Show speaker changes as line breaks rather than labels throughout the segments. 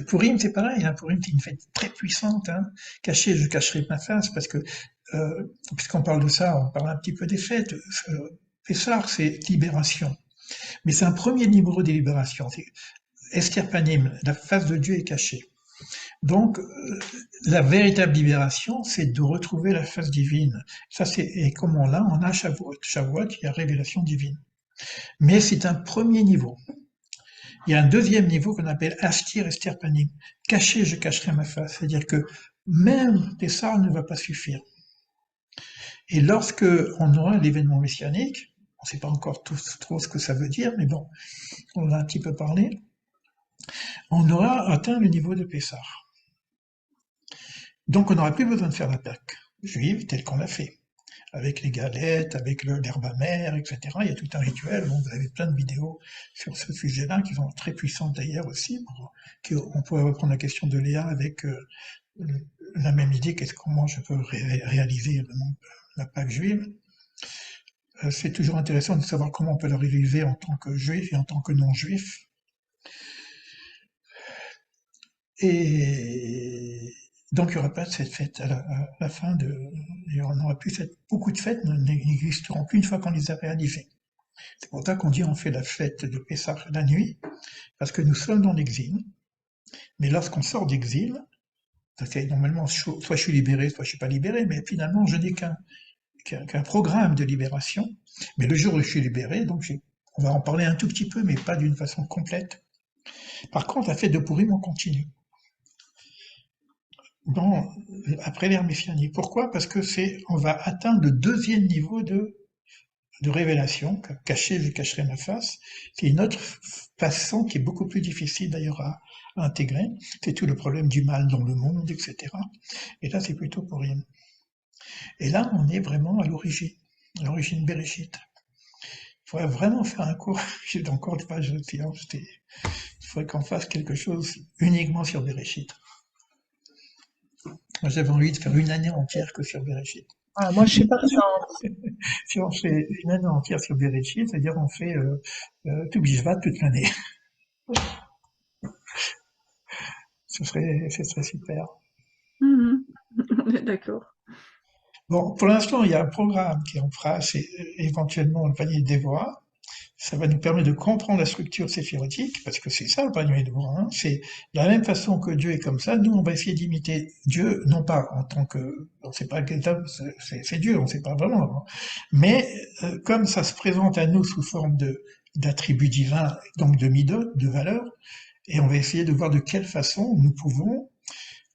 Pourim, c'est pareil, hein. Pourim, c'est une fête très puissante, hein. Caché, je cacherai ma face, parce que, puisqu'on parle de ça, on parle un petit peu des fêtes. Pessah, c'est libération. Mais c'est un premier niveau de libération. Esther Panim, la face de Dieu est cachée. Donc, la véritable libération, c'est de retrouver la face divine. Ça, et comment là, on a Shavuot. Shavuot, il y a révélation divine. Mais c'est un premier niveau. Il y a un deuxième niveau qu'on appelle Astir Esther Panim. Caché, je cacherai ma face. C'est-à-dire que même Pessah ne va pas suffire. Et lorsque on aura l'événement messianique, on ne sait pas encore trop ce que ça veut dire, mais bon, on en a un petit peu parlé, on aura atteint le niveau de Pessah. Donc on n'aura plus besoin de faire la Pâque juive telle qu'on l'a fait, avec les galettes, avec l'herbe amère, etc. Il y a tout un rituel. Bon, vous avez plein de vidéos sur ce sujet-là qui sont très puissantes d'ailleurs aussi. On pourrait reprendre la question de Léa avec la même idée, comment je peux réaliser la Pâque juive. C'est toujours intéressant de savoir comment on peut la réaliser en tant que juif et en tant que non-juif. Et donc il n'y aura pas de cette fête à la fin de. On n'aura plus beaucoup de fêtes n'existeront plus une fois qu'on les a réalisées. C'est pour ça qu'on dit on fait la fête de Pessah la nuit, parce que nous sommes dans l'exil. Mais lorsqu'on sort d'exil, normalement, soit je suis libéré, soit je suis pas libéré, mais finalement, je n'ai qu'un programme de libération. Mais le jour où je suis libéré, donc on va en parler un tout petit peu, mais pas d'une façon complète. Par contre, la fête de Purim, on continue. Après l'ère messianique. Pourquoi? Parce que on va atteindre le deuxième niveau de révélation. Caché, je cacherai ma face. C'est une autre façon qui est beaucoup plus difficile d'ailleurs à intégrer. C'est tout le problème du mal dans le monde, etc. Et là, c'est plutôt pour rien. Et là, on est vraiment à l'origine Bereshit. Il faudrait vraiment faire un cours. J'ai encore des pages de séance. Il faudrait qu'on fasse quelque chose uniquement sur Bereshit. Moi, j'avais envie de faire une année entière que sur Bereshit.
Ah, moi, je suis partante.
Si on fait une année entière sur Bereshit, c'est-à-dire on fait tout Bishvat toute l'année. Ce serait super.
Mhm. On est d'accord.
Bon, pour l'instant, il y a un programme qui est en place et éventuellement le panier de Dévorah. Ça va nous permettre de comprendre la structure séphirotique, parce que c'est ça le panier de Dévorah. Hein. C'est de la même façon que Dieu est comme ça. Nous, on va essayer d'imiter Dieu, non pas en tant que, on ne sait pas quel homme, c'est Dieu, on ne sait pas vraiment. Hein. Mais comme ça se présente à nous sous forme d'attributs divins, donc de midot, de valeurs, et on va essayer de voir de quelle façon nous pouvons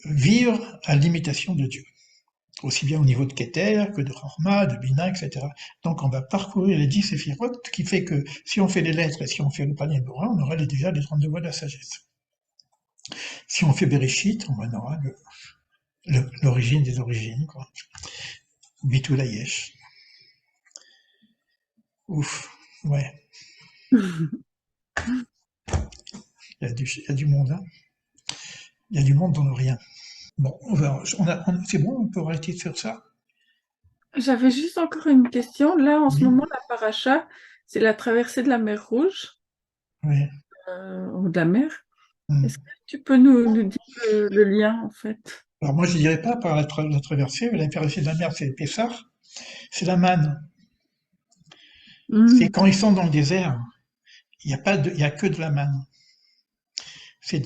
vivre à l'imitation de Dieu, aussi bien au niveau de Keter que de Chorma, de Bina, etc. Donc on va parcourir les 10 séphirotes, ce qui fait que si on fait les lettres et si on fait le panier de Bora, on aura déjà les 32 voies de la sagesse. Si on fait Bereshit, on aura l'origine des origines, quoi. Bitul Hayesh. Ouf, ouais, il y a du monde, hein. Il y a du monde dans le rien. Bon, c'est bon, on peut arrêter de faire ça.
J'avais juste encore une question. Là, en ce
Oui,
moment, la paracha, c'est la traversée de la mer Rouge,
oui.
ou de la mer. Est-ce que
Hmm.
tu peux nous dire le lien, en fait?
Alors moi, je ne dirais pas par la traversée, mais la traversée de la mer, c'est Pessah, c'est la manne. C'est
Mhm.
quand ils sont dans le désert, il y a que de la manne. C'est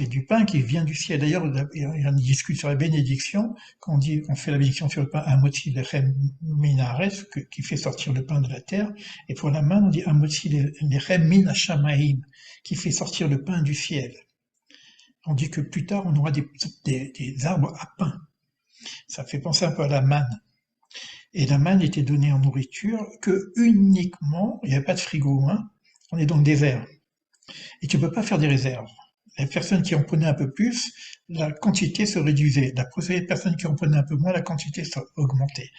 du pain qui vient du ciel. D'ailleurs, on discute sur la bénédiction, quand on fait la bénédiction sur le pain, Amotzi lechem minares, qui fait sortir le pain de la terre. Et pour la manne, on dit Amotzi lechem min hashamaim, qui fait sortir le pain du ciel. On dit que plus tard, on aura des arbres à pain. Ça fait penser un peu à la manne. Et la manne était donnée en nourriture que uniquement, il n'y avait pas de frigo, hein. On est dans le désert. Et tu ne peux pas faire des réserves. Les personnes qui en prenaient un peu plus, la quantité se réduisait. Les personnes qui en prenaient un peu moins, la quantité augmentait.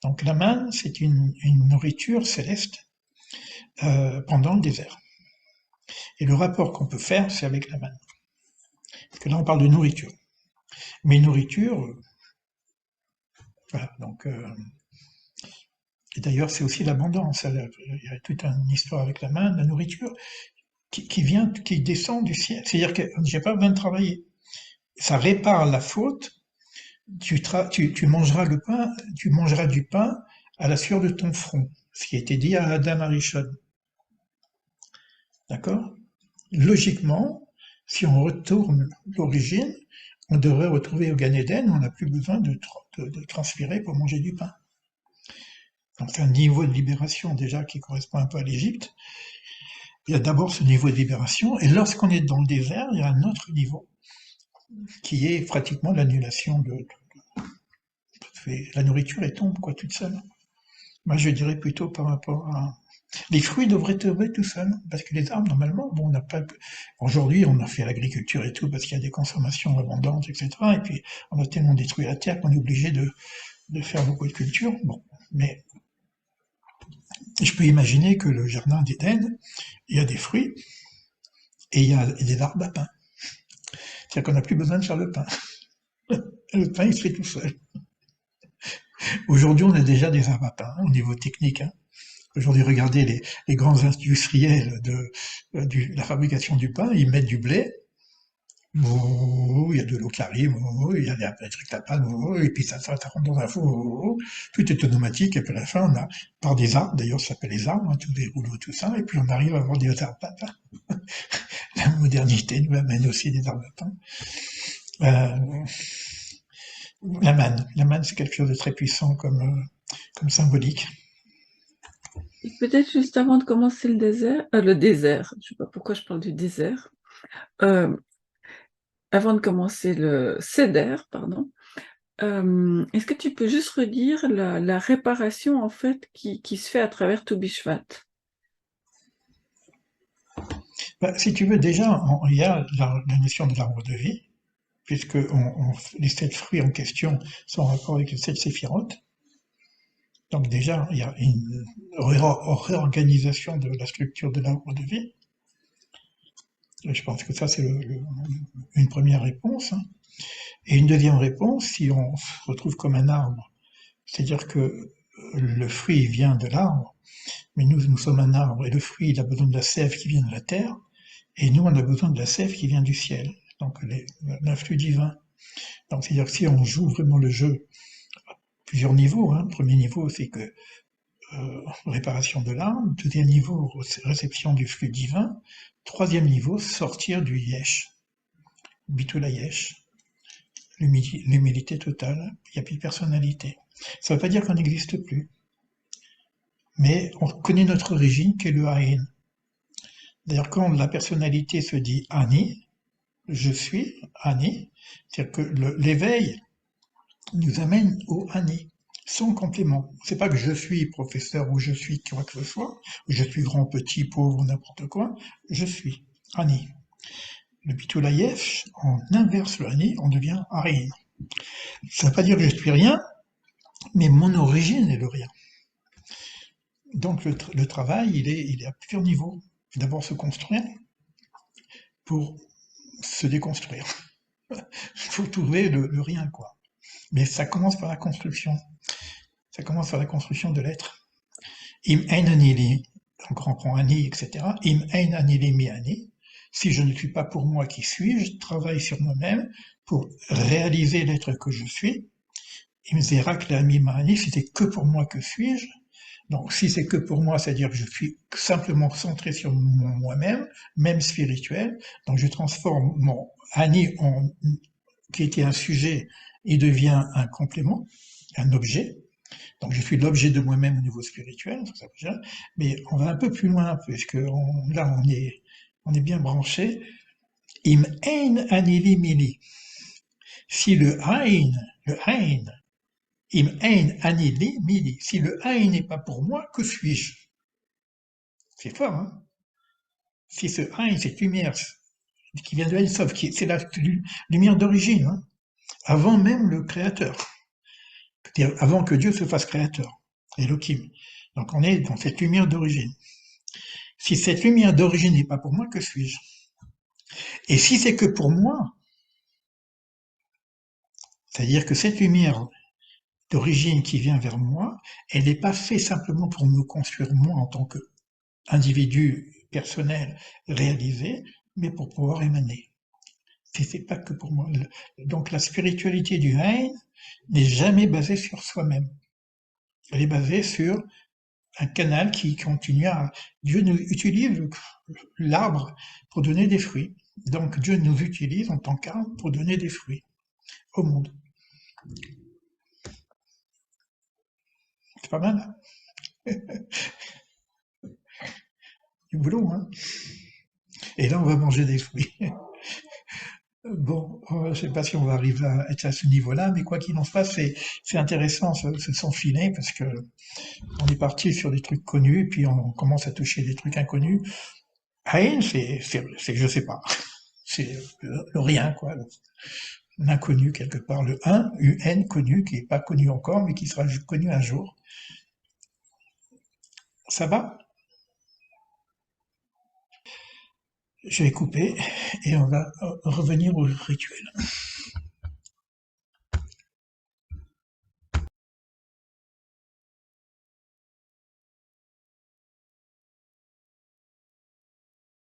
Donc la manne, c'est une nourriture céleste pendant le désert. Et le rapport qu'on peut faire, c'est avec la manne. Parce que là, on parle de nourriture. Mais nourriture, voilà. Donc, et d'ailleurs, c'est aussi l'abondance. Il y a toute une histoire avec la manne, la nourriture. qui descend du ciel. C'est-à-dire que j'ai pas besoin de travailler. Ça répare la faute. Tu mangeras le pain, tu mangeras du pain à la sueur de ton front. Ce qui a été dit à Adam Arishon. D'accord? Logiquement, si on retourne l'origine, on devrait retrouver au Gan Eden, on n'a plus besoin de transpirer pour manger du pain. Donc c'est un niveau de libération déjà qui correspond un peu à l'Égypte. Il y a d'abord ce niveau de libération, et lorsqu'on est dans le désert, il y a un autre niveau qui est pratiquement l'annulation la nourriture elle tombe quoi toute seule. Moi je dirais plutôt par rapport à les fruits devraient tomber tout seuls parce que les arbres normalement bon on n'a pas aujourd'hui on a fait l'agriculture et tout parce qu'il y a des consommations abondantes etc et puis on a tellement détruit la terre qu'on est obligé de faire beaucoup de culture bon mais je peux imaginer que le jardin d'Éden il y a des fruits et il y a des arbres à pain. C'est-à-dire qu'on n'a plus besoin de faire le pain. Le pain, il se fait tout seul. Aujourd'hui, on a déjà des arbres à pain au niveau technique. Hein. Aujourd'hui, regardez les grands industriels de la fabrication du pain, ils mettent du blé, il y a de l'eau qui arrive, il y a des trucs à pain, et puis ça rentre dans un four, tout est automatique, et puis à la fin, on a, par des arbres, d'ailleurs, ça s'appelle les arbres, hein, tous les rouleaux, tout ça, et puis on arrive à avoir des arbres à pain. La modernité nous amène aussi des arbres à pain. La manne, c'est quelque chose de très puissant comme symbolique.
Et peut-être juste avant de commencer le désert, je sais pas pourquoi je parle du désert, euh, avant de commencer le Seder, pardon, est-ce que tu peux juste redire la réparation en fait qui se fait à travers tout Bishvat?
Bah, si tu veux, déjà, il y a la notion de l'arbre de vie, puisque les 7 fruits en question sont en rapport avec les 7 séphirotes. Donc déjà, il y a une réorganisation de la structure de l'arbre de vie. Et je pense que ça, c'est une première réponse. Hein. Et une deuxième réponse, si on se retrouve comme un arbre, c'est-à-dire que le fruit vient de l'arbre, mais nous sommes un arbre, et le fruit, il a besoin de la sève qui vient de la terre, et nous, on a besoin de la sève qui vient du ciel, donc l'influx divin. Donc, c'est-à-dire que si on joue vraiment le jeu à plusieurs niveaux, hein, premier niveau, c'est que réparation de l'âme, deuxième niveau, réception du flux divin, troisième niveau, sortir du yesh, bitul yesh, l'humilité totale, il n'y a plus de personnalité. Ça ne veut pas dire qu'on n'existe plus, mais on connaît notre origine qui est le Haïn. D'ailleurs, quand la personnalité se dit Ani, je suis Ani, c'est-à-dire que l'éveil nous amène au Ani, sans complément. C'est pas que je suis professeur ou je suis quoi que ce soit, ou je suis grand, petit, pauvre, n'importe quoi, je suis Ani. Le Bitulayef, on inverse le Ani, on devient Arin. Ça ne veut pas dire que je suis rien, mais mon origine est le rien. Donc le travail, il est à plusieurs niveaux. D'abord se construire pour se déconstruire. Il faut trouver le rien, quoi. Mais ça commence par la construction. Ça commence par la construction de l'être. Im ein anili, donc on prend ani, etc. Im ein anili mi ani. Si je ne suis pas pour moi, qui suis-je? Je travaille sur moi-même pour réaliser l'être que je suis. Im zerak la mi ani, si c'est que pour moi, que suis-je? Donc, si c'est que pour moi, c'est-à-dire que je suis simplement centré sur moi-même, même spirituel, donc je transforme mon ani qui était un sujet, il devient un complément, un objet. Donc, je suis l'objet de moi-même au niveau spirituel, mais on va un peu plus loin, puisque là, on est bien branché. Im ein anili mili. Si le ein, im ein anili mili, si le ein n'est pas pour moi, que suis-je? C'est fort, hein? Si ce ein, cette lumière qui vient de l'Ensof, c'est la lumière d'origine, hein, avant même le créateur, c'est-à-dire avant que Dieu se fasse créateur, Elohim. Donc on est dans cette lumière d'origine. Si cette lumière d'origine n'est pas pour moi, que suis-je? Et si c'est que pour moi, c'est-à-dire que cette lumière d'origine qui vient vers moi, elle n'est pas faite simplement pour me construire moi en tant que individu personnel réalisé, mais pour pouvoir émaner. C'est pas que pour moi. Donc la spiritualité du Hein n'est jamais basée sur soi-même. Elle est basée sur un canal qui continue à... Dieu nous utilise l'arbre pour donner des fruits. Donc Dieu nous utilise en tant qu'arbre pour donner des fruits au monde. C'est pas mal, hein? Du boulot, hein? Et là, on va manger des fruits. Bon, je ne sais pas si on va arriver à être à ce niveau-là, mais quoi qu'il en soit, c'est intéressant ce s'enfiler parce que on est parti sur des trucs connus, puis on commence à toucher des trucs inconnus. Hein, je sais pas, c'est le rien, quoi, l'inconnu quelque part, le un, UN connu, qui est pas connu encore, mais qui sera connu un jour. Ça va? Je vais couper et on va revenir au rituel.